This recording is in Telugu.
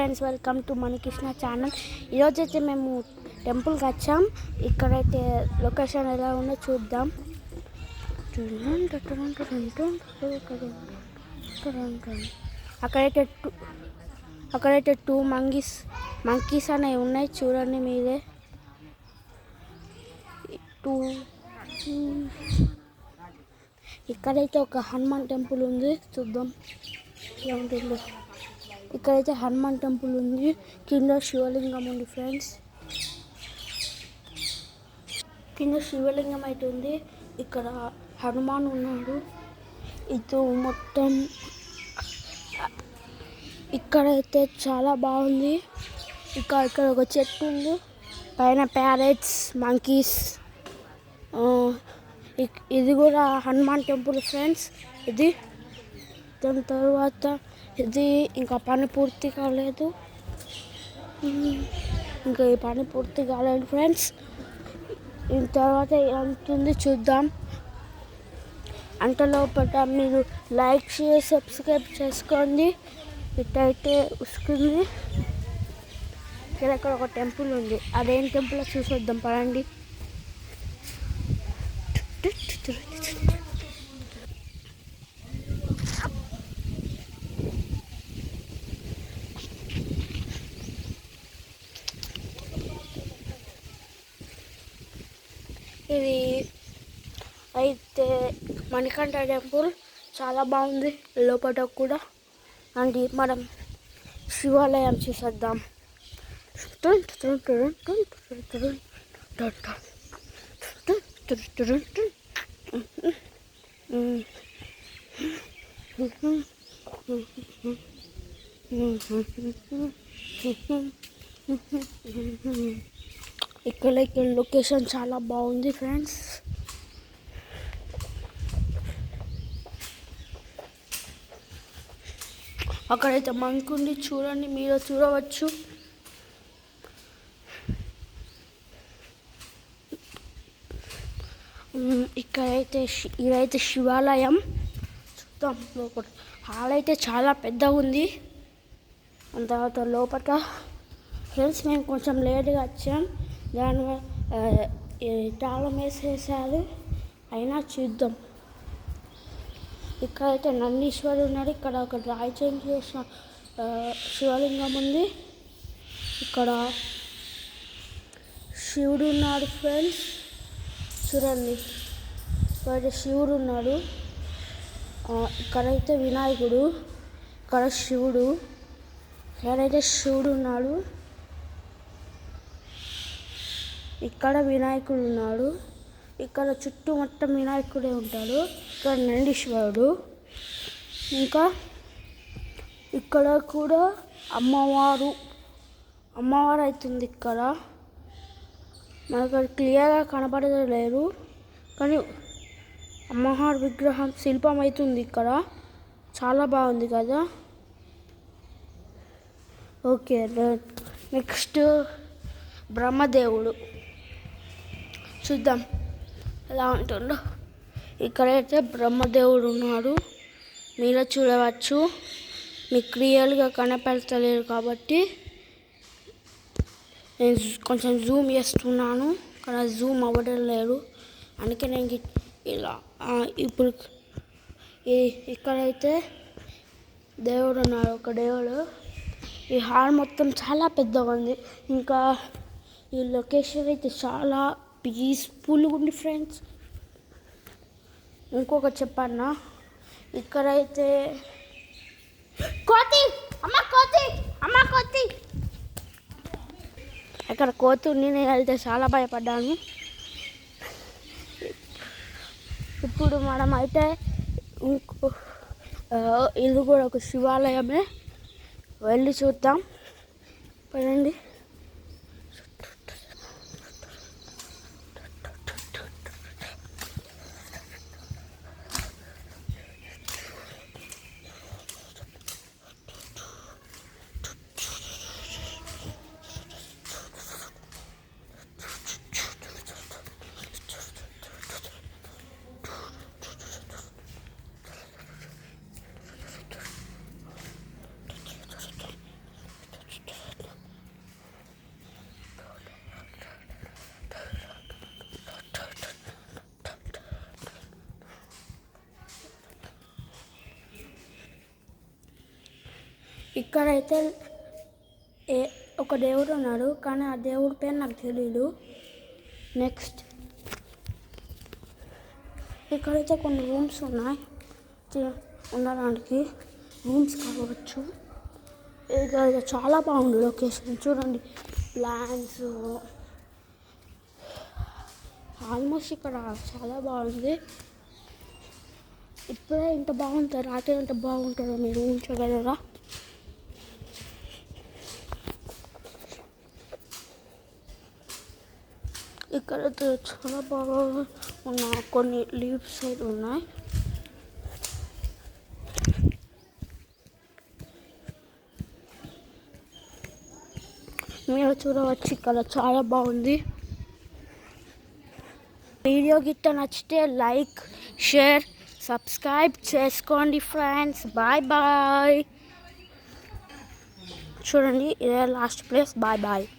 Friends, welcome to Manikrishna channel. ఈరోజు అయితే మేము టెంపుల్కి వచ్చాం. ఇక్కడైతే లొకేషన్ ఎలా ఉందో చూద్దాం. అక్కడైతే టూ మంకీస్ అనేవి ఉన్నాయి, చూడండి మీరే. ఇక్కడైతే ఒక హనుమాన్ టెంపుల్ ఉంది, చూద్దాం ఎలా ఉంటుందో. ఇక్కడైతే హనుమాన్ టెంపుల్ ఉంది, కింద శివలింగం ఉంది ఫ్రెండ్స్. కింద శివలింగం అయితే ఉంది, ఇక్కడ హనుమాన్ ఉన్నాడు. ఇది మొత్తం ఇక్కడైతే చాలా బాగుంది. ఇక్కడ ఒక చెట్టు ఉంది, పైన ప్యారెట్స్, మంకీస్. ఇది కూడా హనుమాన్ టెంపుల్ ఫ్రెండ్స్. ఇది దాని తర్వాత ఇది ఇంకా పని పూర్తి కాలేదు, ఈ పని పూర్తి కాలేదు ఫ్రెండ్స్. దీని తర్వాత ఏమవుతుంది చూద్దాం. అంతలోపల మీరు లైక్ షేర్ సబ్స్క్రైబ్ చేసుకోండి. ఇటైతే వస్తుంది. ఇక్కడ ఒక టెంపుల్ ఉంది, అదేం టెంపుల్ చూసొద్దాం పడండి. ఇది అయితే మణికంఠ టెంపుల్, చాలా బాగుంది లోపల కూడా. అండ్ మనం శివాలయం చూసేద్దాం. ఇక్కడ లొకేషన్ చాలా బాగుంది ఫ్రెండ్స్. అక్కడైతే మంకు ఉంది, చూడండి, మీరు చూడవచ్చు. ఇదైతే శివాలయం, చూద్దాం లోపల. హాల్ అయితే చాలా పెద్దగా ఉంది. అంత తర్వాత లోపల ఫ్రెండ్స్ మేము కొంచెం లేట్గా వచ్చాం, దానివల్ల తాళం వేసేసారు. అయినా చూద్దాం. ఇక్కడైతే నందీశ్వరుడు ఉన్నాడు. ఇక్కడ ఒక రాయిచేంజ్ చేసిన శివలింగం ఉంది. ఇక్కడ శివుడు ఉన్నాడు ఫ్రెండ్స్, చూడండి. ఇక్కడైతే శివుడు ఉన్నాడు, ఇక్కడైతే వినాయకుడు, ఇక్కడ శివుడు, ఇక్కడైతే శివుడు ఉన్నాడు, ఇక్కడ వినాయకుడు ఉన్నాడు. ఇక్కడ చుట్టూ మొత్తం వినాయకుడే ఉంటాడు. ఇక్కడ నందీశ్వరుడు, ఇంకా ఇక్కడ కూడా అమ్మవారు అవుతుంది. ఇక్కడ మనకు క్లియర్గా కనపడలేదు, కానీ అమ్మవారి విగ్రహం శిల్పం అవుతుంది ఇక్కడ. చాలా బాగుంది కదా. ఓకే, నెక్స్ట్ బ్రహ్మదేవుడు చూద్దాం ఎలా ఉంటుందో. ఇక్కడైతే బ్రహ్మదేవుడు ఉన్నాడు, మీరు చూడవచ్చు. మీకు క్లియర్గా కనపడతలేరు కాబట్టి నేను కొంచెం జూమ్ చేస్తున్నాను, కానీ జూమ్ అవ్వడం లేదు, అందుకే నేను ఇలా. ఇప్పుడు ఇక్కడైతే దేవుడు ఉన్నాడు, ఒక దేవుడు. ఈ హాల్ మొత్తం చాలా పెద్దగా ఉంది. ఇంకా ఈ లొకేషన్ అయితే చాలా పీస్ఫుల్గా ఉంది ఫ్రెండ్స్. ఇంకొకటి చెప్పన్నా, ఇక్కడైతే ఇక్కడ కోతి ఉంది. నేను అయితే చాలా భయపడ్డాను. ఇప్పుడు మనం అయితే ఇది కూడా ఒక శివాలయమే, వెళ్ళి చూద్దాం పదండి. ఇక్కడైతే ఒక దేవుడు ఉన్నాడు, కానీ ఆ దేవుడి పేరు నాకు తెలీదు. నెక్స్ట్ ఇక్కడైతే కొన్ని రూమ్స్ ఉన్నాయి, ఉండడానికి రూమ్స్ కావచ్చు. ఇక్కడ చాలా బాగుంది లొకేషన్, చూడండి ప్లాన్స్ ఆల్మోస్ట్ ఇక్కడ చాలా బాగుంది. ఇప్పుడే ఇంత బాగుంటుంది, రాత్రి ఎంత బాగుంటుందో మీరు ఊహించగలరా? ఇక్కడ చాలా బాగా ఉన్న కొన్ని లీవ్స్ అయితే ఉన్నాయి. మీరు చూడవచ్చు, ఇక్కడ చాలా బాగుంది. వీడియో గిట్ట నచ్చితే లైక్, షేర్, సబ్స్క్రైబ్ చేసుకోండి ఫ్రెండ్స్. Bye bye. చూడండి, ఇదే లాస్ట్ ప్లేస్. Bye bye.